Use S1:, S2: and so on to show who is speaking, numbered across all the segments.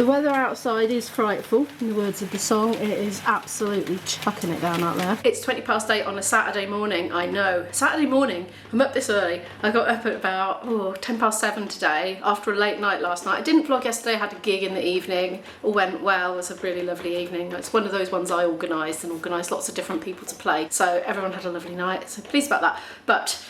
S1: The weather outside is frightful, in the words of the song. It is absolutely chucking it down out there. It's 8:20 on a Saturday morning, I know. Saturday morning, I'm up this early. I got up at about 7:10 today after a late night last night. I didn't vlog yesterday, I had a gig in the evening. All went well, it was a really lovely evening. It's one of those ones I organised and organised lots of different people to play. So everyone had a lovely night, so pleased about that. But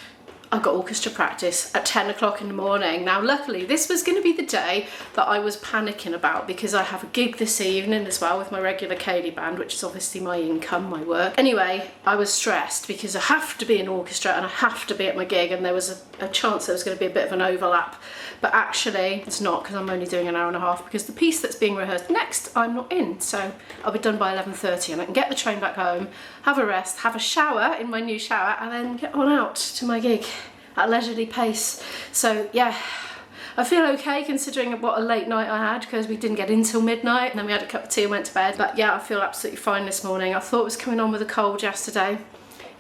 S1: I've got orchestra practice at 10 o'clock in the morning. Now luckily this was going to be the day that I was panicking about, because I have a gig this evening as well with my regular ceilidh band, which is obviously my income, my work. Anyway, I was stressed because I have to be in orchestra and I have to be at my gig, and there was a chance there was going to be a bit of an overlap. But actually it's not, because I'm only doing an hour and a half, because the piece that's being rehearsed next I'm not in. So I'll be done by 11:30 and I can get the train back home, have a rest, have a shower in my new shower, and then get on out to my gig at a leisurely pace. So yeah, I feel okay considering what a late night I had, because we didn't get in till midnight and then we had a cup of tea and went to bed. But yeah, I feel absolutely fine this morning. I thought it was coming on with a cold yesterday.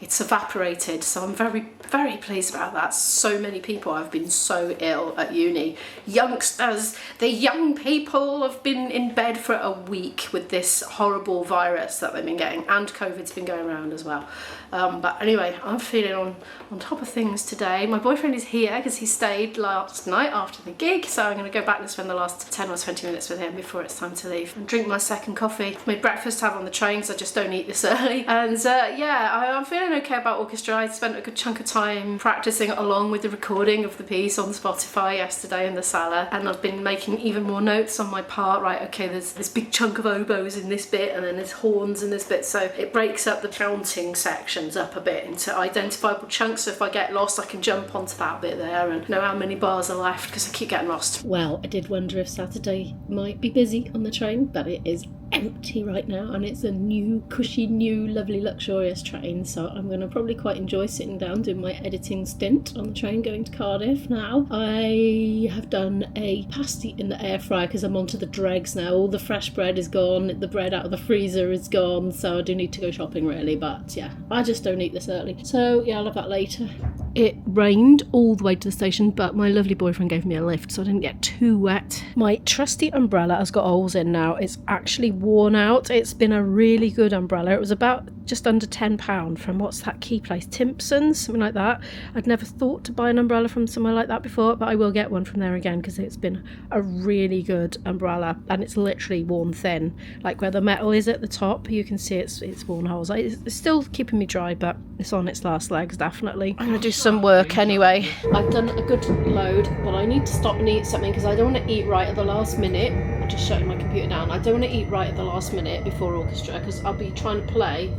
S1: It's evaporated, so I'm very, very pleased about that. So many people have been so ill at uni. Youngsters, the young people have been in bed for a week with this horrible virus that they've been getting, and COVID's been going around as well. But anyway, I'm feeling on top of things today. My boyfriend is here because he stayed last night after the gig, so I'm going to go back and spend the last 10 or 20 minutes with him before it's time to leave and drink my second coffee. Made breakfast to have on the train, so I just don't eat this early. And yeah, I'm feeling okay about orchestra. I spent a good chunk of time practicing along with the recording of the piece on Spotify yesterday in the cellar, and I've been making even more notes on my part. Right, okay, there's this big chunk of oboes in this bit, and then there's horns in this bit, so it breaks up the counting sections up a bit into identifiable chunks, so if I get lost I can jump onto that bit there and know how many bars are left, because I keep getting lost. Well, I did wonder if Saturday might be busy on the train, but it is empty right now, and it's a new, cushy, new, lovely, luxurious train, so I'm going to probably quite enjoy sitting down doing my editing stint on the train going to Cardiff now. I have done a pasty in the air fryer because I'm onto the dregs now. All the fresh bread is gone, the bread out of the freezer is gone, so I do need to go shopping really, but yeah, I just don't eat this early. So yeah, I'll have that later. It rained all the way to the station, but my lovely boyfriend gave me a lift, so I didn't get too wet. My trusty umbrella has got holes in now. It's actually worn out. It's been a really good umbrella. It was about just under £10 from, what's that key place, Timpson's, something like that. I'd never thought to buy an umbrella from somewhere like that before, but I will get one from there again, because it's been a really good umbrella, and it's literally worn thin. Like where the metal is at the top, you can see it's worn holes. It's still keeping me dry, but it's on its last legs, definitely. I'm gonna do some work anyway. I've done a good load, but I need to stop and eat something, because I don't want to eat right at the last minute. I'm just shutting my computer down. I don't want to eat right at the last minute before orchestra, because I'll be trying to play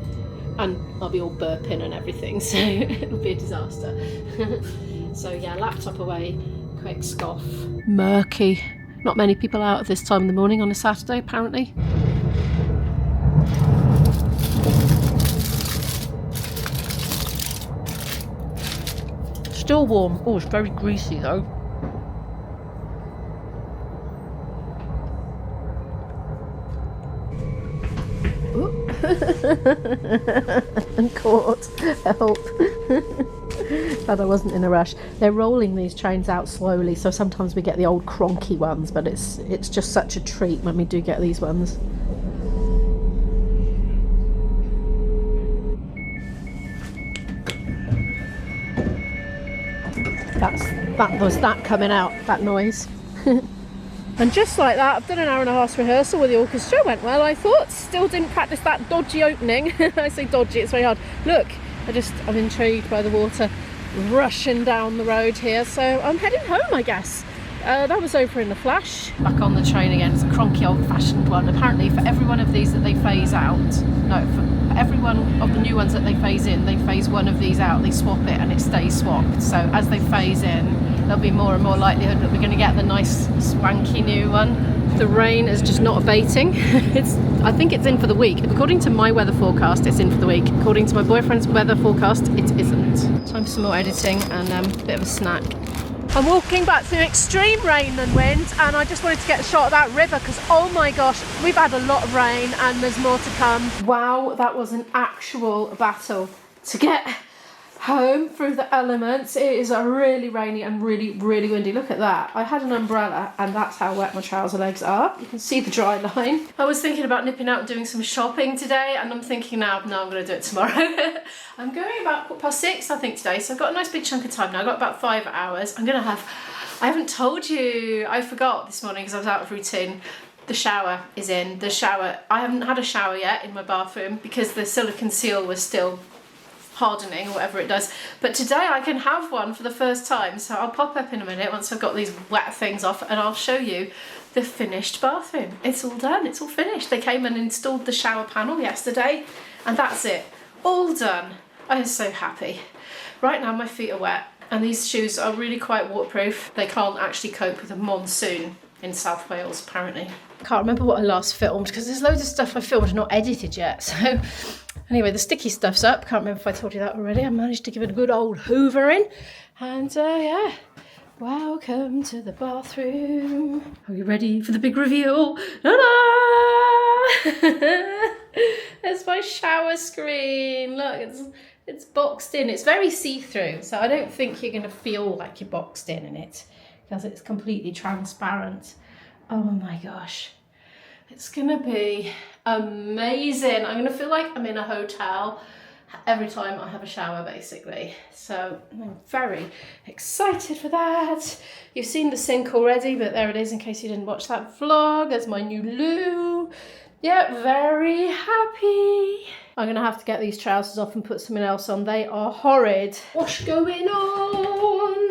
S1: and I'll be all burping and everything, so it'll be a disaster. So yeah, laptop away, quick scoff. Murky. Not many people out at this time in the morning on a Saturday, apparently. Still warm. Oh, it's very greasy though. And caught. Help. Glad I wasn't in a rush. They're rolling these trains out slowly, so sometimes we get the old cronky ones, but it's just such a treat when we do get these ones. That was that coming out, that noise. And just like that, I've done an hour and a half rehearsal with the orchestra. Went well, I thought. Still didn't practice that dodgy opening. I say dodgy, it's very hard. Look, I'm intrigued by the water rushing down the road here. So I'm heading home, I guess. That was over in a flash. Back on the train again. It's a cronky old-fashioned one. Apparently for every one of these that they phase out, no, for every one of the new ones that they phase in, they phase one of these out, they swap it and it stays swapped. So as they phase in, there'll be more and more likelihood that we're going to get the nice swanky new one. The rain is just not abating. I think it's in for the week. According to my weather forecast, it's in for the week. According to my boyfriend's weather forecast, it isn't. Time for some more editing and a bit of a snack. I'm walking back through extreme rain and wind, and I just wanted to get a shot of that river because, oh my gosh, we've had a lot of rain and there's more to come. Wow, that was an actual battle to get home through the elements. It is a really rainy and really, really windy. Look at that. I had an umbrella and that's how wet my trouser legs are. You can see the dry line. I was thinking about nipping out and doing some shopping today, and I'm thinking now, no, I'm going to do it tomorrow. I'm going about 6:15, I think, today, so I've got a nice big chunk of time now. I've got about 5 hours. I'm going to have, I haven't told you, I forgot this morning because I was out of routine. The shower is in. The shower, I haven't had a shower yet in my bathroom because the silicone seal was still hardening or whatever it does. But today I can have one for the first time. So I'll pop up in a minute once I've got these wet things off and I'll show you the finished bathroom. It's all done, it's all finished. They came and installed the shower panel yesterday and that's it, all done. I am so happy. Right now my feet are wet and these shoes are really quite waterproof. They can't actually cope with a monsoon in South Wales apparently. I can't remember what I last filmed because there's loads of stuff I filmed not edited yet. So anyway, the sticky stuff's up. Can't remember if I told you that already. I managed to give it a good old hoovering. And yeah, welcome to the bathroom. Are you ready for the big reveal? Ta-da! There's my shower screen. Look, it's boxed in. It's very see-through, so I don't think you're going to feel like you're boxed in it because it's completely transparent. Oh my gosh. It's gonna be amazing. I'm gonna feel like I'm in a hotel every time I have a shower, basically. So I'm very excited for that. You've seen the sink already, but there it is in case you didn't watch that vlog. There's my new loo. Yeah, very happy. I'm gonna have to get these trousers off and put something else on. They are horrid. What's going on?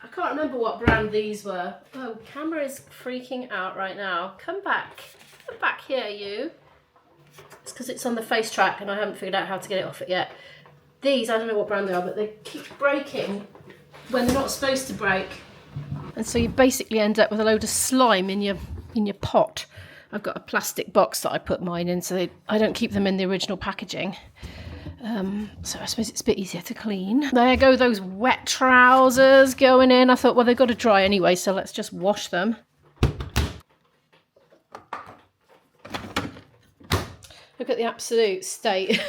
S1: I can't remember what brand these were. Oh, camera is freaking out right now. Come back here, you. It's because it's on the face track and I haven't figured out how to get it off it yet. These, I don't know what brand they are, but they keep breaking when they're not supposed to break. And so you basically end up with a load of slime in your pot. I've got a plastic box that I put mine in, so I don't keep them in the original packaging. So I suppose it's a bit easier to clean. There go those wet trousers going in. I thought, well, they've got to dry anyway, so let's just wash them. Look at the absolute state.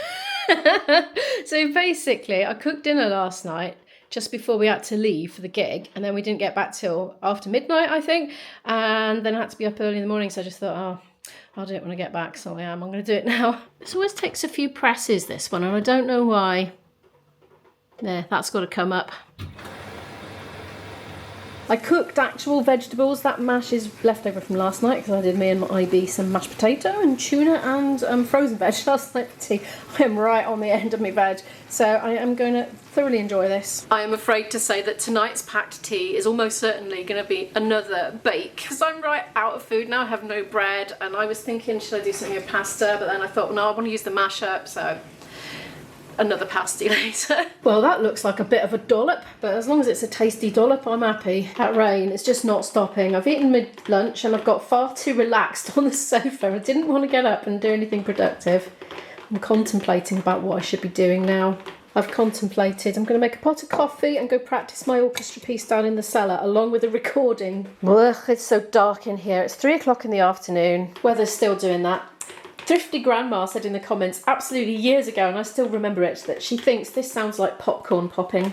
S1: So basically, I cooked dinner last night just before we had to leave for the gig, and then we didn't get back till after midnight, I think, and then I had to be up early in the morning, so I just thought, oh, I'll do it when I get back, so I'm going to do it now. This always takes a few presses, this one, and I don't know why. There, that's got to come up. I cooked actual vegetables. That mash is left over from last night because I did me and my IB some mashed potato and tuna and frozen veg last night for tea. I am right on the end of my veg, so I am going to thoroughly enjoy this. I am afraid to say that tonight's packed tea is almost certainly going to be another bake because I'm right out of food now. I have no bread, and I was thinking, should I do something with pasta? But then I thought, well, no, I want to use the mash up, so another pasty later. Well, that looks like a bit of a dollop, but as long as it's a tasty dollop, I'm happy. That rain is just not stopping. I've eaten mid-lunch and I've got far too relaxed on the sofa. I didn't want to get up and do anything productive. I'm contemplating about what I should be doing now. I've contemplated, I'm going to make a pot of coffee and go practice my orchestra piece down in the cellar along with a recording. Ugh, it's so dark in here. It's 3 o'clock in the afternoon. Weather's still doing that. Thrifty Grandma said in the comments absolutely years ago, and I still remember it, that she thinks this sounds like popcorn popping.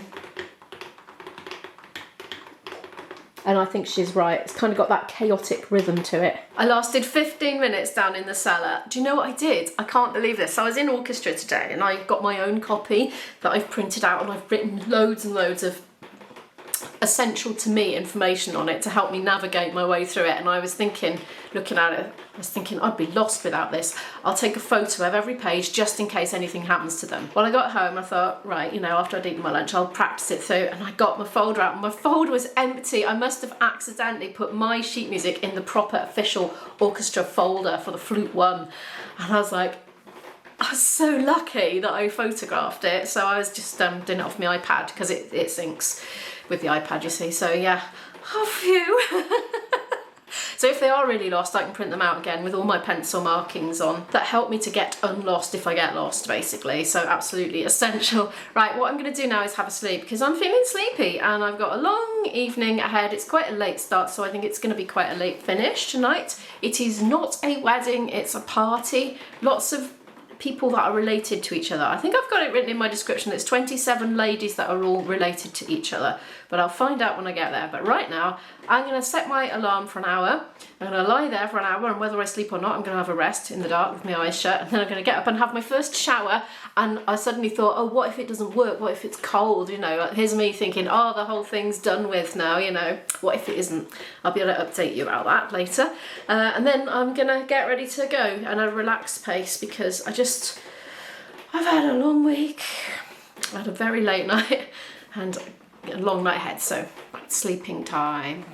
S1: And I think she's right. It's kind of got that chaotic rhythm to it. I lasted 15 minutes down in the cellar. Do you know what I did? I can't believe this. I was in orchestra today and I got my own copy that I've printed out, and I've written loads and loads of essential to me information on it to help me navigate my way through it. And I was thinking, looking at it, I was thinking I'd be lost without this. I'll take a photo of every page just in case anything happens to them. Well, I got home, I thought, right, you know, after I'd eaten my lunch, I'll practice it through, and I got my folder out and my folder was empty. I must have accidentally put my sheet music in the proper official orchestra folder for the Flute 1. And I was like, I was so lucky that I photographed it. So I was just doing it off my iPad because it syncs with the iPad, you see. So yeah, oh phew. So if they are really lost, I can print them out again with all my pencil markings on that help me to get unlost if I get lost, basically. So absolutely essential. Right, what I'm going to do now is have a sleep because I'm feeling sleepy and I've got a long evening ahead. It's quite a late start, so I think it's going to be quite a late finish tonight. It is not a wedding, it's a party. Lots of people that are related to each other. I think I've got it written in my description. It's 27 ladies that are all related to each other, but I'll find out when I get there. But right now, I'm going to set my alarm for an hour. I'm going to lie there for an hour, and whether I sleep or not, I'm going to have a rest in the dark with my eyes shut, and then I'm going to get up and have my first shower. And I suddenly thought, oh, what if it doesn't work? What if it's cold? You know, here's me thinking, oh, the whole thing's done with now, you know. What if it isn't? I'll be able to update you about that later. And then I'm going to get ready to go at a relaxed pace, because I've had a long week. I had a very late night and a long night ahead, so sleeping time.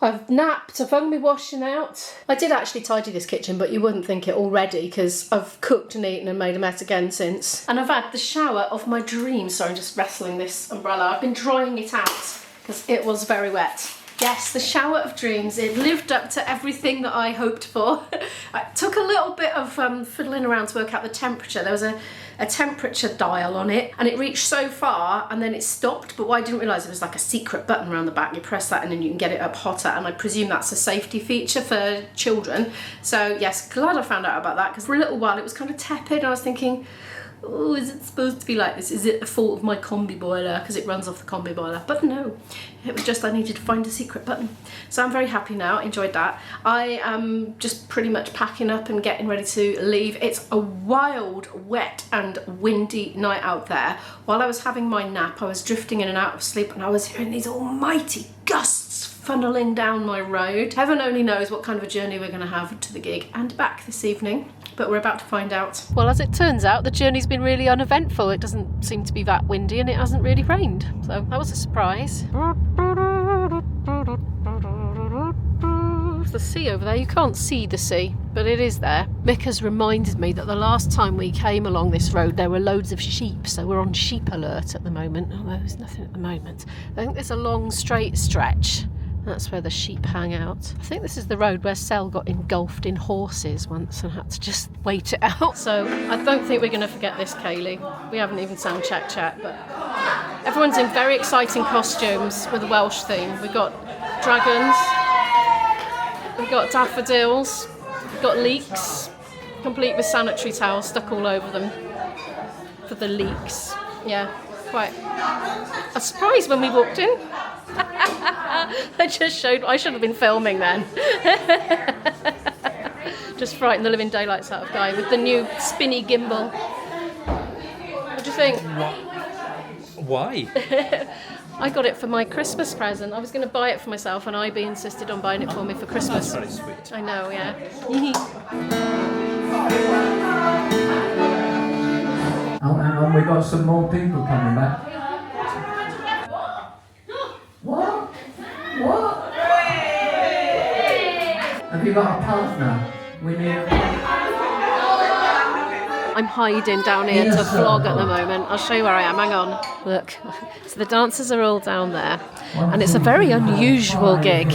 S1: I've napped, I've hung my washing out. I did actually tidy this kitchen, but you wouldn't think it already, because I've cooked and eaten and made a mess again since. And I've had the shower of my dreams. Sorry, I'm just wrestling this umbrella. I've been drying it out because it was very wet. Yes, the shower of dreams. It lived up to everything that I hoped for. I took a little bit of fiddling around to work out the temperature. There was a temperature dial on it, and it reached so far and then it stopped, but what I didn't realise, it was like a secret button around the back. You press that and then you can get it up hotter, and I presume that's a safety feature for children. So yes, glad I found out about that, because for a little while it was kind of tepid and I was thinking, oh, is it supposed to be like this? Is it the fault of my combi boiler because it runs off the combi boiler? But no, it was just I needed to find a secret button. So I'm very happy now, enjoyed that. I am just pretty much packing up and getting ready to leave. It's a wild, wet and windy night out there. While I was having my nap, I was drifting in and out of sleep, and I was hearing these almighty gusts funneling down my road. Heaven only knows what kind of a journey we're going to have to the gig and back this evening, but we're about to find out. Well, as it turns out, the journey's been really uneventful. It doesn't seem to be that windy, and it hasn't really rained, so that was a surprise. There's the sea over there. You can't see the sea, but it is there. Mick has reminded me that the last time we came along this road there were loads of sheep, so we're on sheep alert at the moment. Although there's nothing at the moment. I think there's a long straight stretch. That's where the sheep hang out. I think this is the road where Sel got engulfed in horses once and had to just wait it out. So I don't think we're going to forget this, Kaylee. We haven't even sound checked yet, but everyone's in very exciting costumes with a Welsh theme. We've got dragons, we've got daffodils, we've got leeks, complete with sanitary towels stuck all over them for the leeks. Yeah, quite a surprise when we walked in. I just showed, I should have been filming then. Just frightened the living daylights out of Guy with the new spinny gimbal. What do you think?
S2: Why?
S1: I got it for my Christmas present. I was going to buy it for myself, and IB insisted on buying it for me for Christmas.
S2: That's very sweet.
S1: I know, yeah.
S3: Oh, hang on, we've got some more people coming back. What? What? Have you got a partner? We need a partner.
S1: I'm hiding down here to vlog at the moment. I'll show you where I am. Hang on. Look. So the dancers are all down there. And it's a very unusual gig.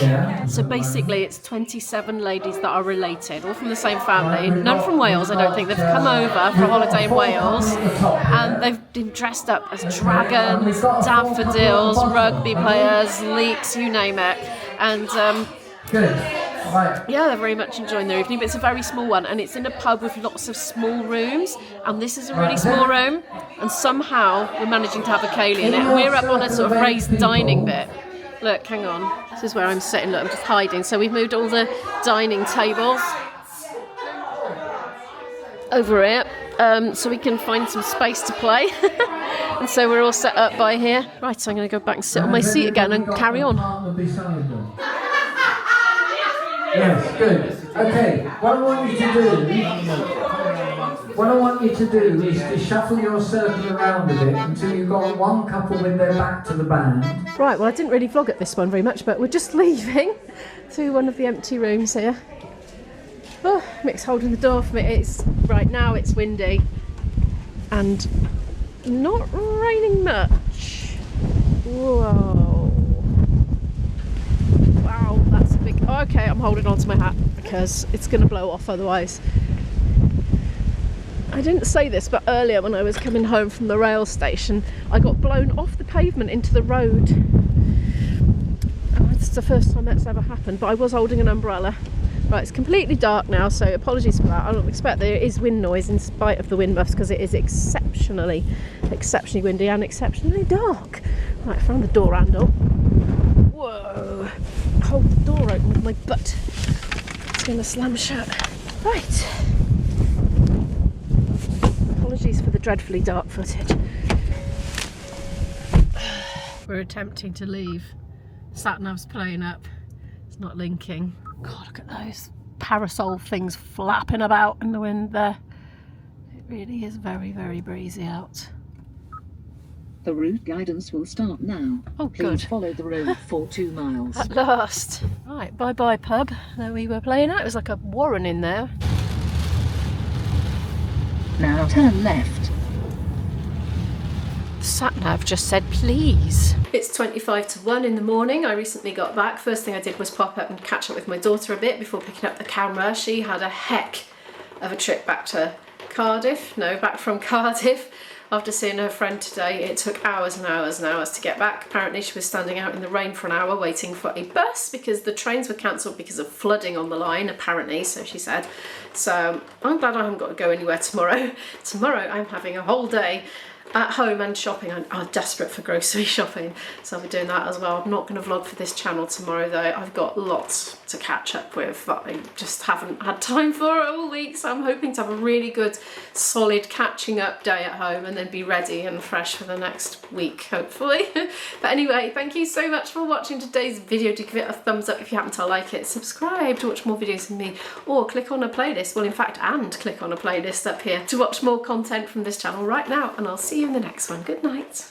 S1: So basically it's 27 ladies that are related, all from the same family. None from Wales, I don't think. They've come over for a holiday in Wales. And they've been dressed up as dragons, daffodils, rugby players, leeks, you name it. And
S3: Good. Right.
S1: yeah, they're very much enjoying their evening, but it's a very small one, and it's in a pub with lots of small rooms, and this is a really small room, and somehow we're managing to have a Kaylee in it, and we're up on a sort of raised dining bit. Look, hang on, this is where I'm sitting. Look, I'm just hiding. So we've moved all the dining tables over here, so we can find some space to play. And so we're all set up by here. Right, so I'm going to go back and sit on my seat again and carry on.
S3: Yes, good. Okay, what I want you to do is to shuffle your circle around a bit until you've got one couple with their back to the band.
S1: Right, well I didn't really vlog at this one very much, but we're just leaving to one of the empty rooms here. Oh, Mick's holding the door for me. It's right now it's windy and not raining much. Whoa. Wow, that's a big... Oh, okay, I'm holding on to my hat because it's going to blow off otherwise. I didn't say this, but earlier when I was coming home from the rail station, I got blown off the pavement into the road. Oh, it's the first time that's ever happened, but I was holding an umbrella. Right, it's completely dark now, so apologies for that. I don't expect there is wind noise in spite of the wind buffs, because it is exceptionally windy and exceptionally dark. Right, I found the door handle. Whoa! Hold the door open with my butt. It's going to slam shut. Right. Apologies for the dreadfully dark footage. We're attempting to leave. Sat-nav's playing up. It's not linking. God, look at those parasol things flapping about in the wind there. It really is very, very breezy out.
S4: The route guidance will start now.
S1: Oh,
S4: Please
S1: good.
S4: follow the road for 2 miles.
S1: At last. Right, bye-bye pub. There we were playing at. It was like a warren in there.
S4: Now turn left.
S1: The sat-nav just said please. It's 25 to 1 in the morning. I recently got back. First thing I did was pop up and catch up with my daughter a bit before picking up the camera. She had a heck of a trip back from Cardiff. After seeing her friend today, it took hours and hours and hours to get back. Apparently she was standing out in the rain for an hour waiting for a bus because the trains were cancelled because of flooding on the line, apparently, so she said. So I'm glad I haven't got to go anywhere tomorrow. Tomorrow I'm having a whole day at home and shopping. I'm desperate for grocery shopping, so I'll be doing that as well. I'm not going to vlog for this channel tomorrow though. I've got lots to catch up with that I just haven't had time for all week, so I'm hoping to have a really good solid catching up day at home and then be ready and fresh for the next week, hopefully. But anyway, thank you so much for watching today's video. Do give it a thumbs up if you happen to like it, subscribe to watch more videos from me, or click on a playlist, well in fact click on a playlist up here to watch more content from this channel right now, and I'll see you in the next one. Good night.